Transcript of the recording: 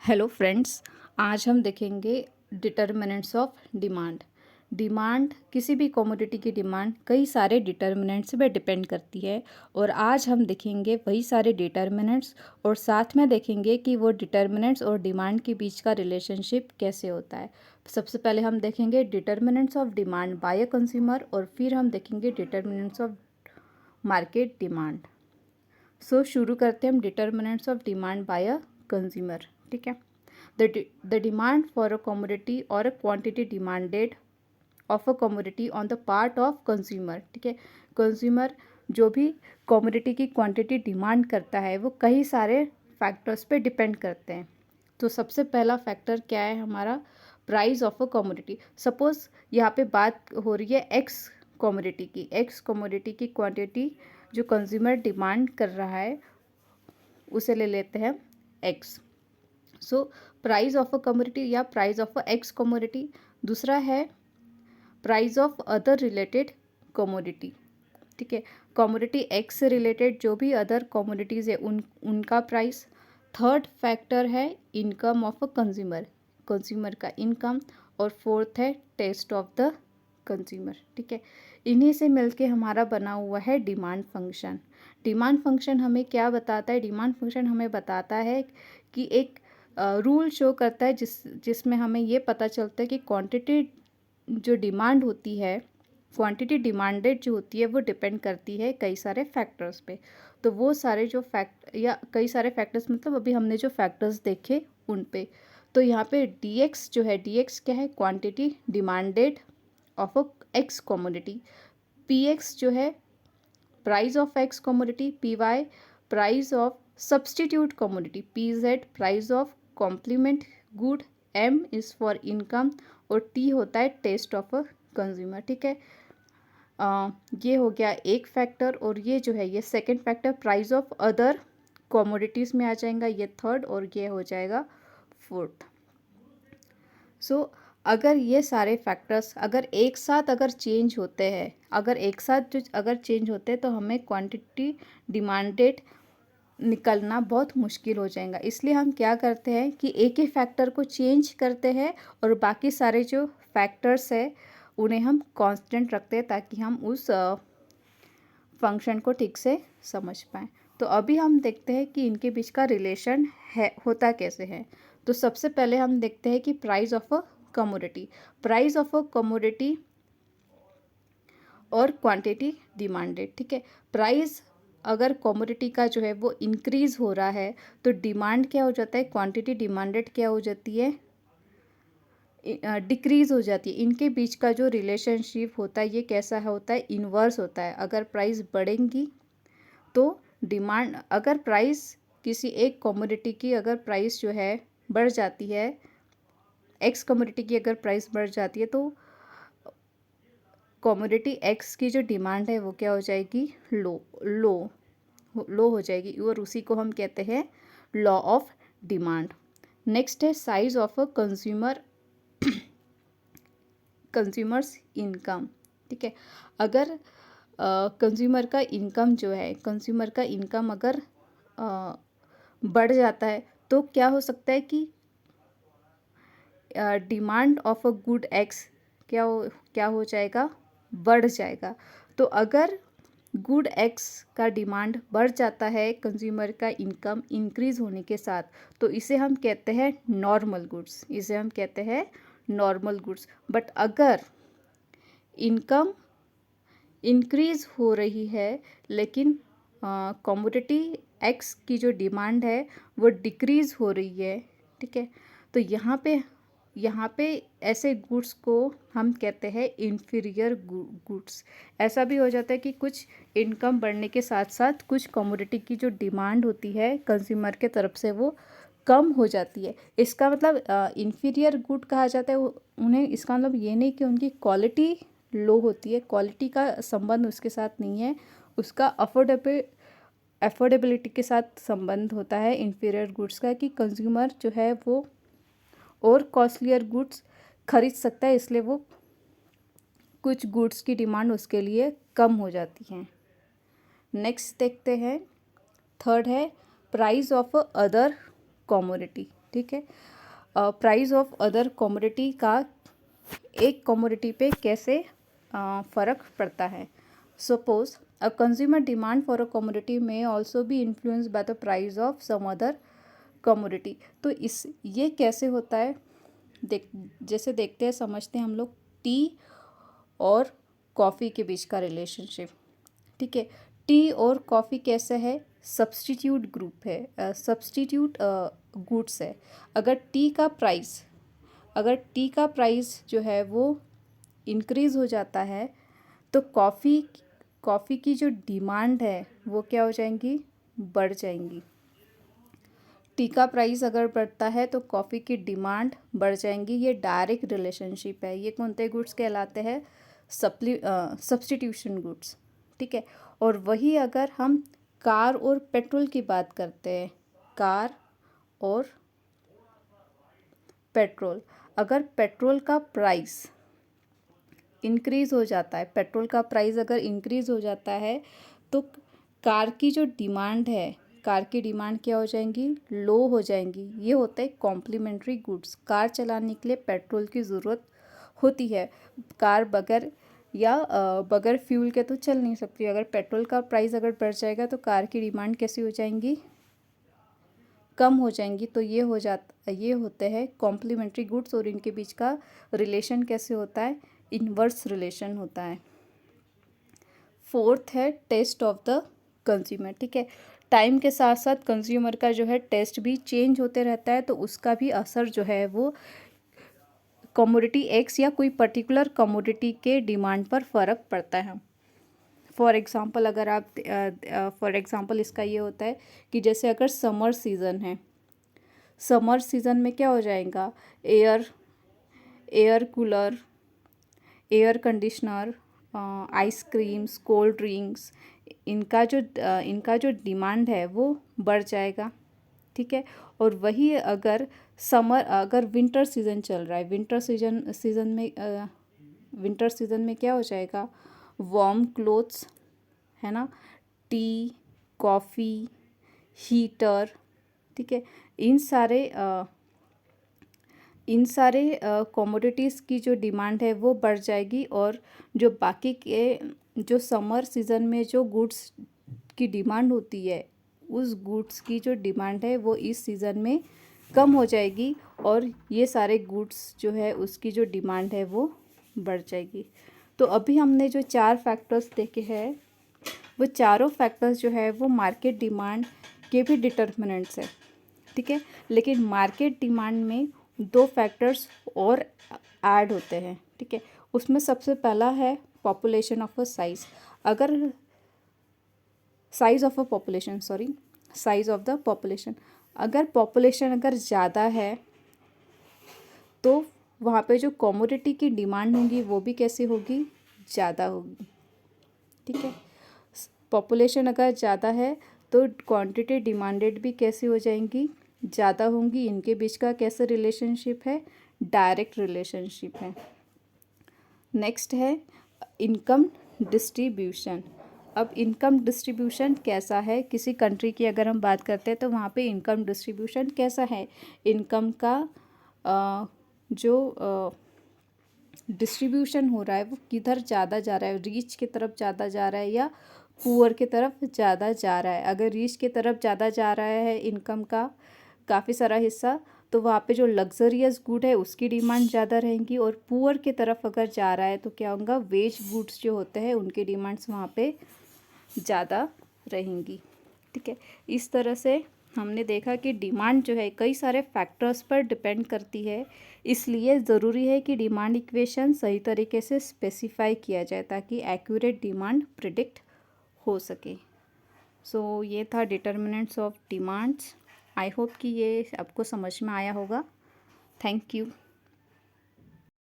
Hello friends, आज हम देखेंगे डिटर्मिनेंट्स ऑफ डिमांड। डिमांड, किसी भी कमोडिटी की डिमांड कई सारे डिटर्मिनेंट्स पे डिपेंड करती है और आज हम देखेंगे वही सारे डिटर्मिनेंट्स और साथ में देखेंगे कि वो डिटर्मिनेंट्स और डिमांड के बीच का रिलेशनशिप कैसे होता है। सबसे पहले हम देखेंगे determinants of demand by a consumer और फिर हम देखेंगे डिटर्मिनेंट्स ऑफ मार्केट डिमांड। सो शुरू करते हैं हम determinants of demand by a consumer. ठीक है, the demand for a commodity or a quantity demanded of a commodity on the part of consumer। ठीक है, कंज्यूमर जो भी कमोडिटी की क्वांटिटी डिमांड करता है वो कई सारे फैक्टर्स पे डिपेंड करते हैं। तो सबसे पहला फैक्टर क्या है हमारा, price of a commodity. Suppose यहाँ पे बात हो रही है एक्स कमोडिटी की क्वांटिटी जो कंज्यूमर डिमांड कर रहा है उसे ले लेते हैं X. So price of a commodity या price of a X commodity. दूसरा है price of other related commodity. ठीक है, कमोडिटी एक्स से रिलेटेड जो भी अदर कमोडिटीज़ है उनका प्राइस। थर्ड फैक्टर है इनकम ऑफ अ कंज्यूमर का इनकम। और फोर्थ है टेस्ट ऑफ द कंज्यूमर। ठीक है, इन्हीं से मिलके हमारा बना हुआ है डिमांड फंक्शन। डिमांड फंक्शन हमें क्या बताता है? डिमांड फंक्शन हमें बताता है कि एक रूल शो करता है जिसमें हमें ये पता चलता है कि क्वांटिटी जो डिमांड होती है, क्वांटिटी डिमांडेड जो होती है वो डिपेंड करती है कई सारे फैक्टर्स पे। तो वो सारे जो या कई सारे फैक्टर्स मतलब अभी हमने जो फैक्टर्स देखे उन पे। तो यहाँ पे dx जो है, dx क्या है? Quantity demanded of a X commodity. px जो है price of X commodity. py price of substitute commodity. pz price of complement good. m is for income और t होता है टेस्ट ऑफ अ कंज्यूमर। ठीक है, ये हो गया एक फैक्टर और ये जो है ये second factor price of other commodities में आ जाएगा, ये थर्ड और ये हो जाएगा फोर्थ। सो अगर ये सारे फैक्टर्स अगर एक साथ अगर चेंज होते हैं, अगर चेंज होते हैं तो हमें क्वांटिटी डिमांडेड निकलना बहुत मुश्किल हो जाएगा। इसलिए हम क्या करते हैं कि एक ही फैक्टर को चेंज करते हैं और बाकी सारे जो फैक्टर्स है उन्हें हम कांस्टेंट रखते हैं ताकि हम उस फंक्शन को ठीक से समझ पाएँ। तो अभी हम देखते हैं कि इनके बीच का रिलेशन है होता कैसे है। तो सबसे पहले हम देखते हैं कि प्राइस ऑफ अ कमोडिटी और क्वांटिटी डिमांडेड। ठीक है, प्राइस अगर कमोडिटी का जो है वो इंक्रीज़ हो रहा है तो डिमांड क्या हो जाता है, क्वांटिटी डिमांडेड क्या हो जाती है, डिक्रीज़ हो जाती है। इनके बीच का जो रिलेशनशिप होता है ये कैसा होता है, इन्वर्स होता है। अगर प्राइस बढ़ेंगी तो डिमांड, अगर प्राइस किसी एक कमोडिटी की अगर प्राइस जो है बढ़ जाती है, एक्स कमोडिटी की अगर प्राइस बढ़ जाती है तो कमोडिटी एक्स की जो डिमांड है वो क्या हो जाएगी, लो हो जाएगी और उसी को हम कहते हैं लॉ ऑफ डिमांड। नेक्स्ट है size of a consumers income. ठीक है, अगर कंज्यूमर का इनकम अगर बढ़ जाता है तो क्या हो सकता है कि demand of a good x क्या हो जाएगा, बढ़ जाएगा। तो अगर गुड एक्स का डिमांड बढ़ जाता है कंज्यूमर का इनकम इंक्रीज होने के साथ तो इसे हम कहते हैं नॉर्मल गुड्स। बट अगर इनकम इंक्रीज हो रही है लेकिन कमोडिटी एक्स की जो डिमांड है वो डिक्रीज हो रही है, ठीक है, तो यहाँ पे ऐसे गुड्स को हम कहते हैं इन्फीरियर गुड्स। ऐसा भी हो जाता है कि कुछ इनकम बढ़ने के साथ साथ कुछ कमोडिटी की जो डिमांड होती है कंज्यूमर के तरफ से वो कम हो जाती है। इसका मतलब इन्फीरियर गुड कहा जाता है उन्हें। इसका मतलब ये नहीं कि उनकी क्वालिटी लो होती है, क्वालिटी का संबंध उसके साथ नहीं है, उसका अफोर्डेबिलिटी के साथ संबंध होता है इन्फीरियर गुड्स का, कि कंज्यूमर जो है वो और कॉस्टलियर गुड्स खरीद सकता है, इसलिए वो कुछ गुड्स की डिमांड उसके लिए कम हो जाती है। नेक्स्ट देखते हैं, थर्ड है प्राइस ऑफ अदर कमोडिटी। ठीक है। प्राइस ऑफ अदर कमोडिटी का एक कमोडिटी पे कैसे फ़र्क पड़ता है। Suppose a consumer demand for a commodity may also be influenced by the price of some other commodity. तो इस ये कैसे होता है, जैसे देखते हैं, समझते हैं हम लोग टी और कॉफ़ी के बीच का रिलेशनशिप। ठीक है, टी और कॉफ़ी कैसे है, सब्स्टिट्यूट ग्रुप है, सब्स्टिट्यूट गुड्स है। अगर टी का प्राइस जो है वो इंक्रीज़ हो जाता है तो कॉफ़ी की जो डिमांड है वो क्या हो जाएंगी, बढ़ जाएंगी। टी का प्राइस अगर बढ़ता है तो कॉफ़ी की डिमांड बढ़ जाएंगी। ये डायरेक्ट रिलेशनशिप है। ये कौन से गुड्स कहलाते हैं, सब्स्टिट्यूशन गुड्स। ठीक है, और वही अगर हम कार और पेट्रोल की बात करते हैं, कार और पेट्रोल, अगर पेट्रोल का प्राइस इंक्रीज़ हो जाता है, पेट्रोल का प्राइस अगर इंक्रीज़ हो जाता है तो कार की जो डिमांड है, कार की डिमांड क्या हो जाएंगी, लो हो जाएंगी। ये होते हैं कॉम्प्लीमेंट्री गुड्स। कार चलाने के लिए पेट्रोल की ज़रूरत होती है। कार बगैर फ्यूल के तो चल नहीं सकती। अगर पेट्रोल का प्राइस अगर बढ़ जाएगा तो कार की डिमांड कैसी हो जाएंगी, कम हो जाएंगी। तो ये होते हैं कॉम्प्लीमेंट्री गुड्स, और इनके बीच का रिलेशन कैसे होता है, इन्वर्स रिलेशन होता है। फोर्थ है टेस्ट ऑफ द कंज्यूमर। ठीक है, टाइम के साथ साथ कंज्यूमर का जो है टेस्ट भी चेंज होते रहता है, तो उसका भी असर जो है वो कमोडिटी एक्स या कोई पर्टिकुलर कमोडिटी के डिमांड पर फ़र्क पड़ता है। फॉर एग्ज़ाम्पल इसका ये होता है कि जैसे अगर समर सीज़न है, समर सीज़न में क्या हो जाएगा, air cooler, air conditioner, ice creams, cold drinks, इनका जो डिमांड है वो बढ़ जाएगा। ठीक है, और वही अगर विंटर सीज़न चल रहा है, विंटर सीज़न में क्या हो जाएगा, वार्म क्लोथ्स, है ना, टी, कॉफ़ी, हीटर। ठीक है, इन सारे कमोडिटीज़ की जो डिमांड है वो बढ़ जाएगी, और जो बाकी के जो समर सीज़न में जो गुड्स की डिमांड होती है, उस गुड्स की जो डिमांड है वो इस सीज़न में कम हो जाएगी, और ये सारे गुड्स जो है उसकी जो डिमांड है वो बढ़ जाएगी। तो अभी हमने जो 4 फैक्टर्स देखे हैं, वो चारों फैक्टर्स जो है वो मार्केट डिमांड के भी डिटर्मिनेंट्स है। ठीक है, लेकिन मार्केट डिमांड में 2 फैक्टर्स और ऐड होते हैं। ठीक है, उसमें सबसे पहला है पॉपुलेशन ऑफ अ साइज़। अगर साइज़ ऑफ द पॉपुलेशन, अगर पॉपुलेशन ज़्यादा है तो वहाँ पे जो कमोडिटी की डिमांड होगी वो भी कैसी होगी, ज़्यादा होगी। ठीक है, पॉपुलेशन अगर ज़्यादा है तो क्वांटिटी डिमांडेड भी कैसी हो जाएंगी, ज़्यादा होंगी। इनके बीच का कैसे रिलेशनशिप है, डायरेक्ट रिलेशनशिप है। नेक्स्ट है इनकम डिस्ट्रीब्यूशन। अब इनकम डिस्ट्रीब्यूशन कैसा है, किसी कंट्री की अगर हम बात करते हैं तो वहाँ पे इनकम डिस्ट्रीब्यूशन कैसा है, इनकम का जो डिस्ट्रीब्यूशन हो रहा है वो किधर ज़्यादा जा रहा है, रीच की तरफ ज़्यादा जा रहा है या पुअर की तरफ ज़्यादा जा रहा है। अगर रीच की तरफ ज़्यादा जा रहा है इनकम का काफ़ी सारा हिस्सा, तो वहाँ पे जो लग्जरियस गुड है उसकी डिमांड ज़्यादा रहेंगी, और पुअर की तरफ अगर जा रहा है तो क्या होगा, वेज गुड्स जो होते हैं उनकी डिमांड्स वहाँ पे ज़्यादा रहेंगी। ठीक है, इस तरह से हमने देखा कि डिमांड जो है कई सारे फैक्टर्स पर डिपेंड करती है, इसलिए ज़रूरी है कि डिमांड इक्वेशन सही तरीके से स्पेसिफाई किया जाए ताकि एक्यूरेट डिमांड प्रिडिक्ट हो सके। सो ये था determinants of demands. I hope कि ये आपको समझ में आया होगा। Thank you.